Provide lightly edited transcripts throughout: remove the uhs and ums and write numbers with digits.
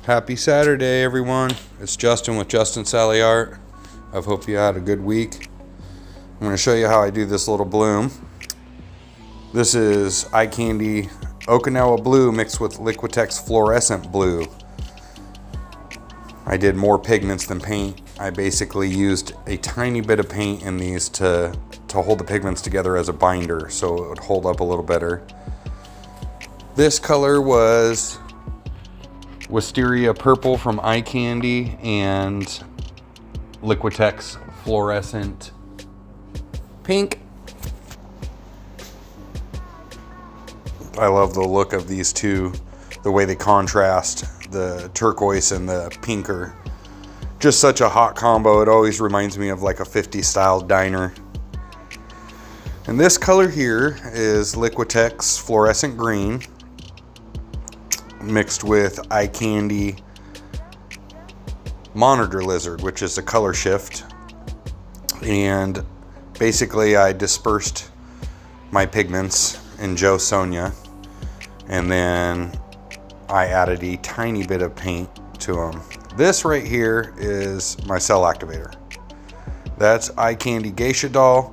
Happy Saturday, everyone. It's Justin with Justinsalleyart. I hope you had a good week. I'm going to show you how I do this little bloom. This is eye candy Okinawa blue mixed with Liquitex fluorescent blue. I did more pigments than paint. I basically used a tiny bit of paint in these to hold the pigments together as a binder so it would hold up a little better. This color was Wisteria Purple from Eye Candy and Liquitex Fluorescent Pink. I love the look of these two, the way they contrast, the turquoise and the pinker. Just such a hot combo. It always reminds me of like a 50s style diner. And this color here is Liquitex Fluorescent Green mixed with Eye Candy Monitor Lizard, which is a color shift. And basically I dispersed my pigments in Joe Sonia, and then I added a tiny bit of paint to them. This right here is my cell activator. That's Eye Candy Geisha Doll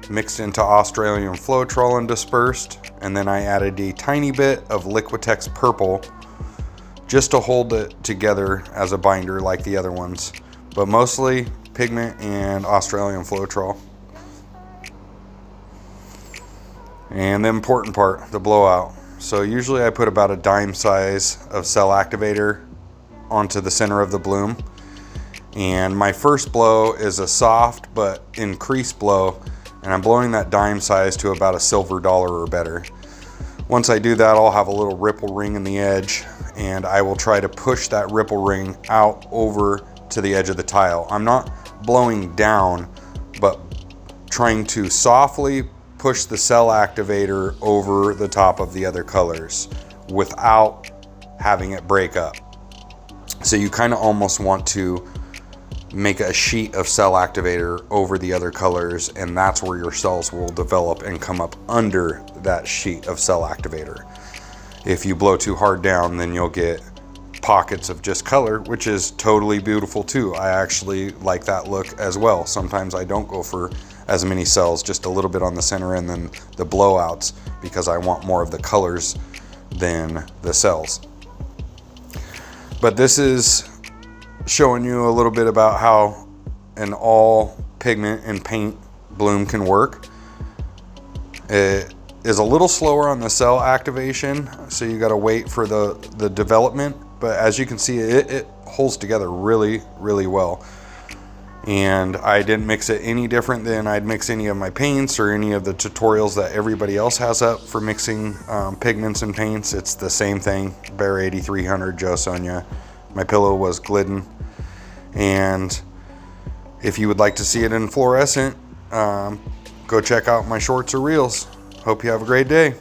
mixed into Australian Floetrol and dispersed, and then I added a tiny bit of Liquitex Purple just to hold it together as a binder like the other ones, but mostly pigment and Australian Floetrol. And the important part, the blowout. So usually I put about a dime size of cell activator onto the center of the bloom, and my first blow is a soft but increased blow, and I'm blowing that dime size to about a silver dollar or better. Once I do that, I'll have a little ripple ring in the edge, and I will try to push that ripple ring out over to the edge of the tile. I'm not blowing down, but trying to softly push the cell activator over the top of the other colors without having it break up. So you kind of almost want to make a sheet of cell activator over the other colors, and that's where your cells will develop and come up under that sheet of cell activator. If you blow too hard down, then you'll get pockets of just color, which is totally beautiful too. I actually like that look as well. Sometimes I don't go for as many cells, just a little bit on the center and then the blowouts, because I want more of the colors than the cells. But this is showing you a little bit about how an all pigment and paint bloom can work. It is a little slower on the cell activation, so you got to wait for the development, but as you can see, it holds together really well. And I didn't mix it any different than I'd mix any of my paints or any of the tutorials that everybody else has up for mixing pigments and paints. It's the same thing. Bear 8300 Joe Sonia. My pillow was Glidden. And if you would like to see it in fluorescent, go check out my shorts or reels. Hope you have a great day.